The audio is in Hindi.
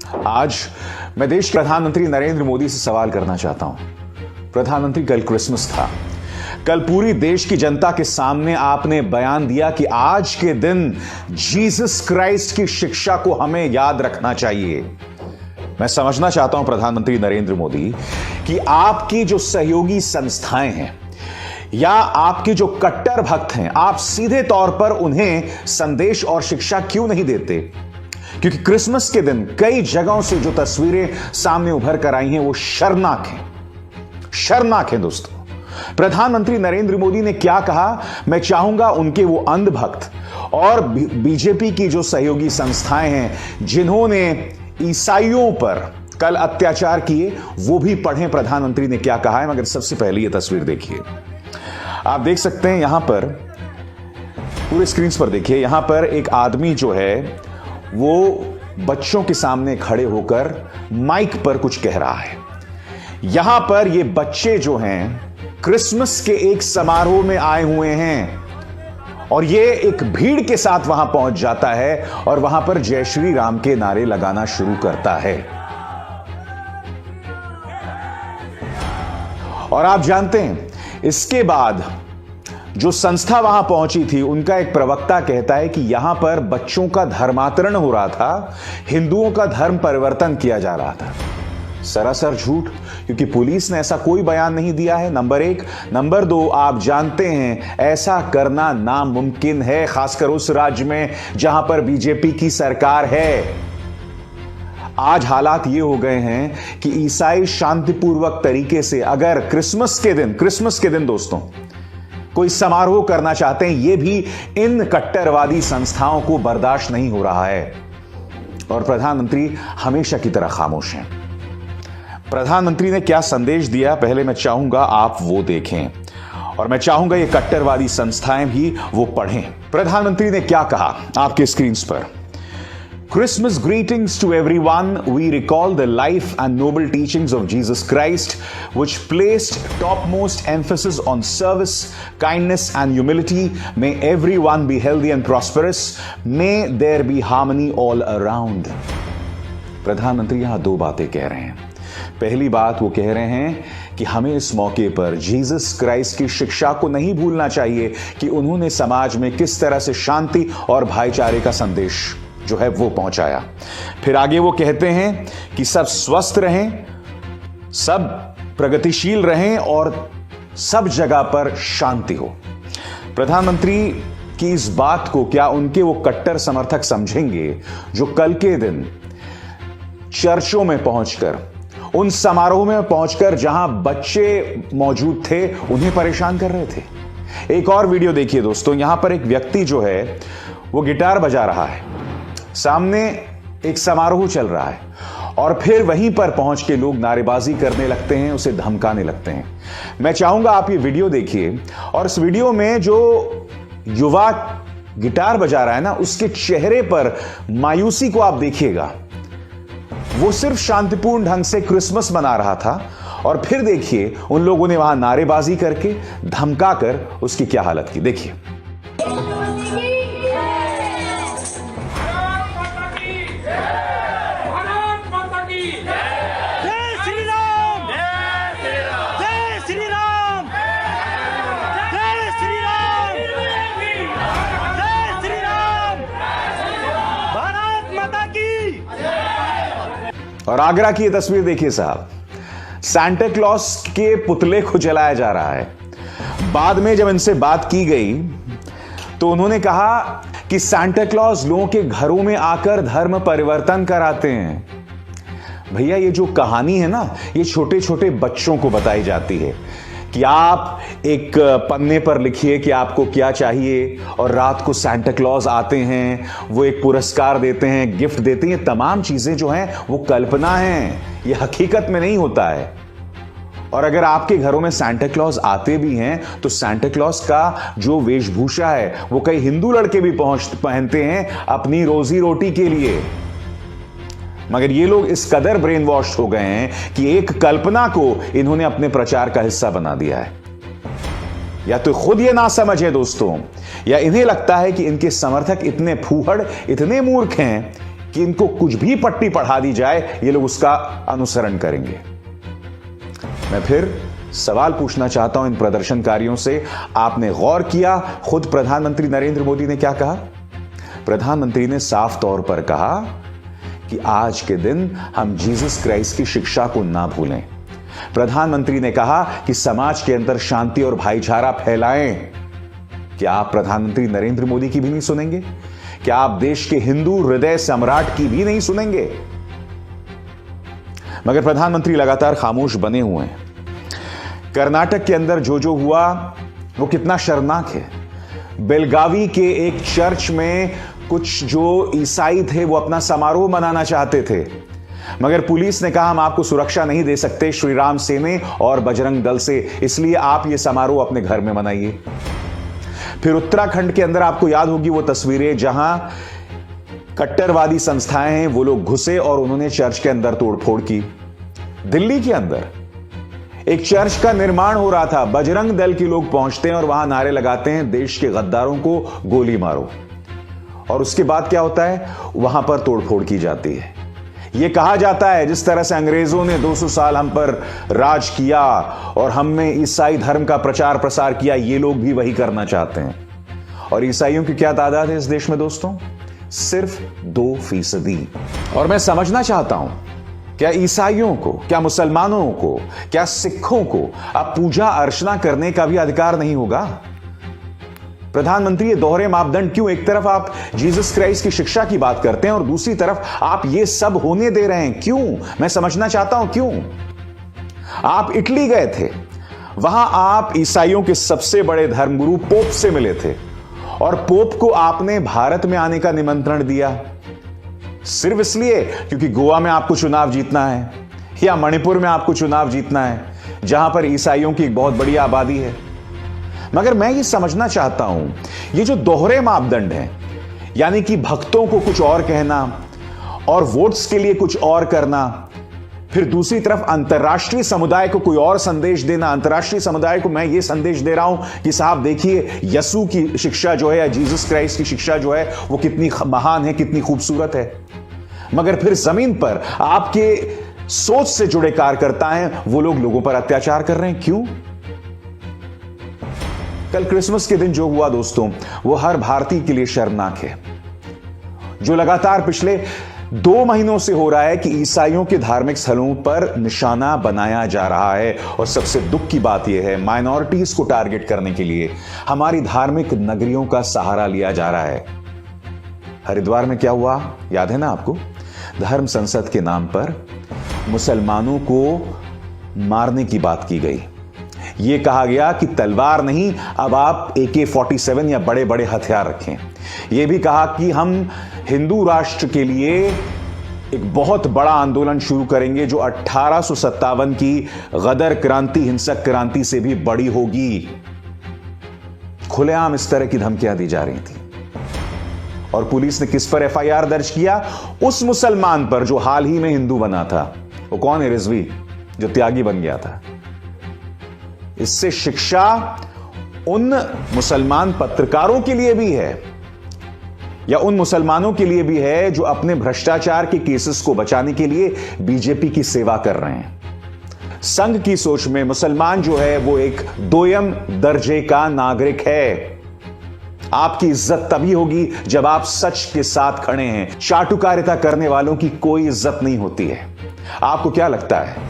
आज मैं देश के प्रधानमंत्री नरेंद्र मोदी से सवाल करना चाहता हूं। प्रधानमंत्री, कल क्रिसमस था। कल पूरी देश की जनता के सामने आपने बयान दिया कि आज के दिन जीसस क्राइस्ट की शिक्षा को हमें याद रखना चाहिए। मैं समझना चाहता हूं प्रधानमंत्री नरेंद्र मोदी कि आपकी जो सहयोगी संस्थाएं हैं या आपके जो कट्टर भक्त हैं, आप सीधे तौर पर उन्हें संदेश और शिक्षा क्यों नहीं देते? क्योंकि क्रिसमस के दिन कई जगहों से जो तस्वीरें सामने उभर कर आई हैं वो शर्मनाक हैं, शर्मनाक हैं दोस्तों। प्रधानमंत्री नरेंद्र मोदी ने क्या कहा, मैं चाहूंगा उनके वो अंधभक्त और बीजेपी की जो सहयोगी संस्थाएं हैं जिन्होंने ईसाइयों पर कल अत्याचार किए, वो भी पढ़ें प्रधानमंत्री ने क्या कहा है। मगर सबसे पहले ये तस्वीर देखिए, आप देख सकते हैं यहां पर पूरे स्क्रीन पर देखिए, यहां पर एक आदमी जो है वो बच्चों के सामने खड़े होकर माइक पर कुछ कह रहा है। यहां पर ये बच्चे जो हैं क्रिसमस के एक समारोह में आए हुए हैं और ये एक भीड़ के साथ वहां पहुंच जाता है और वहां पर जय श्री राम के नारे लगाना शुरू करता है। और आप जानते हैं इसके बाद जो संस्था वहां पहुंची थी, उनका एक प्रवक्ता कहता है कि यहां पर बच्चों का धर्मांतरण हो रहा था, हिंदुओं का धर्म परिवर्तन किया जा रहा था। सरासर झूठ, क्योंकि पुलिस ने ऐसा कोई बयान नहीं दिया है, नंबर एक। नंबर दो, आप जानते हैं ऐसा करना नामुमकिन है, खासकर उस राज्य में जहां पर बीजेपी की सरकार है। आज हालात ये हो गए हैं कि ईसाई शांतिपूर्वक तरीके से अगर क्रिसमस के दिन दोस्तों कोई समारोह करना चाहते हैं, यह भी इन कट्टरवादी संस्थाओं को बर्दाश्त नहीं हो रहा है। और प्रधानमंत्री हमेशा की तरह खामोश हैं। प्रधानमंत्री ने क्या संदेश दिया, पहले मैं चाहूंगा आप वो देखें और मैं चाहूंगा ये कट्टरवादी संस्थाएं भी वो पढ़ें। प्रधानमंत्री ने क्या कहा आपके स्क्रीन पर। Christmas greetings to everyone. We recall the life and noble teachings of Jesus Christ, which placed topmost emphasis on service, kindness, and humility. May everyone be healthy and prosperous. May there be harmony all around. प्रधानमंत्री यहां दो बातें कह रहे हैं। पहली बात वो कह रहे हैं कि हमें इस मौके पर जीसस क्राइस्ट की शिक्षा को नहीं भूलना चाहिए कि उन्होंने समाज में किस तरह से शांति और भाईचारे का संदेश जो है वो पहुंचाया। फिर आगे वो कहते हैं कि सब स्वस्थ रहें, सब प्रगतिशील रहें और सब जगह पर शांति हो। प्रधानमंत्री की इस बात को क्या उनके वो कट्टर समर्थक समझेंगे जो कल के दिन चर्चों में पहुंचकर, उन समारोह में पहुंचकर जहां बच्चे मौजूद थे उन्हें परेशान कर रहे थे। एक और वीडियो देखिए दोस्तों, यहां पर एक व्यक्ति जो है वो गिटार बजा रहा है, सामने एक समारोह चल रहा है और फिर वहीं पर पहुंच के लोग नारेबाजी करने लगते हैं, उसे धमकाने लगते हैं। मैं चाहूंगा आप ये वीडियो देखिए और इस वीडियो में जो युवा गिटार बजा रहा है ना, उसके चेहरे पर मायूसी को आप देखिएगा। वो सिर्फ शांतिपूर्ण ढंग से क्रिसमस मना रहा था और फिर देखिए उन लोगों ने वहां नारेबाजी करके धमकाकर उसकी क्या हालत की, देखिए। और आगरा की ये तस्वीर देखिए साहब, सांता क्लॉज के पुतले को जलाया जा रहा है। बाद में जब इनसे बात की गई तो उन्होंने कहा कि सांता क्लॉज लोगों के घरों में आकर धर्म परिवर्तन कराते हैं। भैया ये जो कहानी है ना, ये छोटे छोटे बच्चों को बताई जाती है कि आप एक पन्ने पर लिखिए कि आपको क्या चाहिए और रात को सांता क्लॉज आते हैं, वो एक पुरस्कार देते हैं, गिफ्ट देते हैं। ये तमाम चीजें जो हैं वो कल्पना हैं, ये हकीकत में नहीं होता है। और अगर आपके घरों में सांता क्लॉज आते भी हैं तो सांता क्लॉज का जो वेशभूषा है वो कई हिंदू लड़के भी पहनते हैं अपनी रोजी रोटी के लिए। मगर ये लोग इस कदर ब्रेन वॉश हो गए हैं कि एक कल्पना को इन्होंने अपने प्रचार का हिस्सा बना दिया है। या तो खुद ये ना समझे दोस्तों, या इन्हें लगता है कि इनके समर्थक इतने फूहड़, इतने मूर्ख हैं कि इनको कुछ भी पट्टी पढ़ा दी जाए, ये लोग उसका अनुसरण करेंगे। मैं फिर सवाल पूछना चाहता हूं इन प्रदर्शनकारियों से, आपने गौर किया खुद प्रधानमंत्री नरेंद्र मोदी ने क्या कहा? प्रधानमंत्री ने साफ तौर पर कहा कि आज के दिन हम जीसस क्राइस्ट की शिक्षा को ना भूलें। प्रधानमंत्री ने कहा कि समाज के अंदर शांति और भाईचारा फैलाएं। क्या आप प्रधानमंत्री नरेंद्र मोदी की भी नहीं सुनेंगे? क्या आप देश के हिंदू हृदय सम्राट की भी नहीं सुनेंगे? मगर प्रधानमंत्री लगातार खामोश बने हुए हैं। कर्नाटक के अंदर जो हुआ वो कितना शर्मनाक है। बेलगावी के एक चर्च में कुछ जो ईसाई थे वो अपना समारोह मनाना चाहते थे, मगर पुलिस ने कहा हम आपको सुरक्षा नहीं दे सकते श्री राम सेने और बजरंग दल से, इसलिए आप ये समारोह अपने घर में मनाइए। फिर उत्तराखंड के अंदर आपको याद होगी वो तस्वीरें जहां कट्टरवादी संस्थाएं हैं वो लोग घुसे और उन्होंने चर्च के अंदर तोड़फोड़ की। दिल्ली के अंदर एक चर्च का निर्माण हो रहा था, बजरंग दल के लोग पहुंचते हैं और वहां नारे लगाते हैं देश के गद्दारों को गोली मारो, और उसके बाद क्या होता है? वहां पर तोड़फोड़ की जाती है। यह कहा जाता है जिस तरह से अंग्रेजों ने 200 साल हम पर राज किया और हमने ईसाई धर्म का प्रचार प्रसार किया, ये लोग भी वही करना चाहते हैं। और ईसाइयों की क्या तादाद है इस देश में दोस्तों? सिर्फ 2%। और मैं समझना चाहता हूं, क्या ईसाइयों को, क्या मुसलमानों को, क्या सिखों को अब पूजा अर्चना करने का भी अधिकार नहीं होगा? प्रधानमंत्री ये दोहरे मापदंड क्यों? एक तरफ आप जीसस क्राइस्ट की शिक्षा की बात करते हैं और दूसरी तरफ आप ये सब होने दे रहे हैं, क्यों? मैं समझना चाहता हूं क्यों। आप इटली गए थे, वहां आप ईसाइयों के सबसे बड़े धर्मगुरु पोप से मिले थे और पोप को आपने भारत में आने का निमंत्रण दिया सिर्फ इसलिए क्योंकि गोवा में आपको चुनाव जीतना है या मणिपुर में आपको चुनाव जीतना है जहां पर ईसाइयों की एक बहुत बड़ी आबादी है। मगर मैं ये समझना चाहता हूं, ये जो दोहरे मापदंड हैं, यानी कि भक्तों को कुछ और कहना और वोट्स के लिए कुछ और करना, फिर दूसरी तरफ अंतर्राष्ट्रीय समुदाय को कोई और संदेश देना। अंतर्राष्ट्रीय समुदाय को मैं ये संदेश दे रहा हूं कि साहब देखिए यसु की शिक्षा जो है या जीसस क्राइस्ट की शिक्षा जो है वो कितनी महान है, कितनी खूबसूरत है। मगर फिर जमीन पर आपके सोच से जुड़े कार्यकर्ता हैं, वो लोग लोगों पर अत्याचार कर रहे हैं, क्यों? कल क्रिसमस के दिन जो हुआ दोस्तों, वो हर भारतीय के लिए शर्मनाक है। जो लगातार पिछले 2 महीनों से हो रहा है कि ईसाइयों के धार्मिक स्थलों पर निशाना बनाया जा रहा है, और सबसे दुख की बात यह है माइनॉरिटीज को टारगेट करने के लिए हमारी धार्मिक नगरियों का सहारा लिया जा रहा है। हरिद्वार में क्या हुआ याद है ना आपको? धर्म संसद के नाम पर मुसलमानों को मारने की बात की गई। यह कहा गया कि तलवार नहीं, अब आप AK-47 या बड़े बड़े हथियार रखें। यह भी कहा कि हम हिंदू राष्ट्र के लिए एक बहुत बड़ा आंदोलन शुरू करेंगे जो 1857 की गदर क्रांति, हिंसक क्रांति से भी बड़ी होगी। खुलेआम इस तरह की धमकियां दी जा रही थी। और पुलिस ने किस पर FIR दर्ज किया? उस मुसलमान पर जो हाल ही में हिंदू बना था। वो कौन है? रिजवी, जो त्यागी बन गया था। इससे शिक्षा उन मुसलमान पत्रकारों के लिए भी है या उन मुसलमानों के लिए भी है जो अपने भ्रष्टाचार के केसेस को बचाने के लिए बीजेपी की सेवा कर रहे हैं। संघ की सोच में मुसलमान जो है वो एक दोयम दर्जे का नागरिक है। आपकी इज्जत तभी होगी जब आप सच के साथ खड़े हैं। चाटुकारिता करने वालों की कोई इज्जत नहीं होती है। आपको क्या लगता है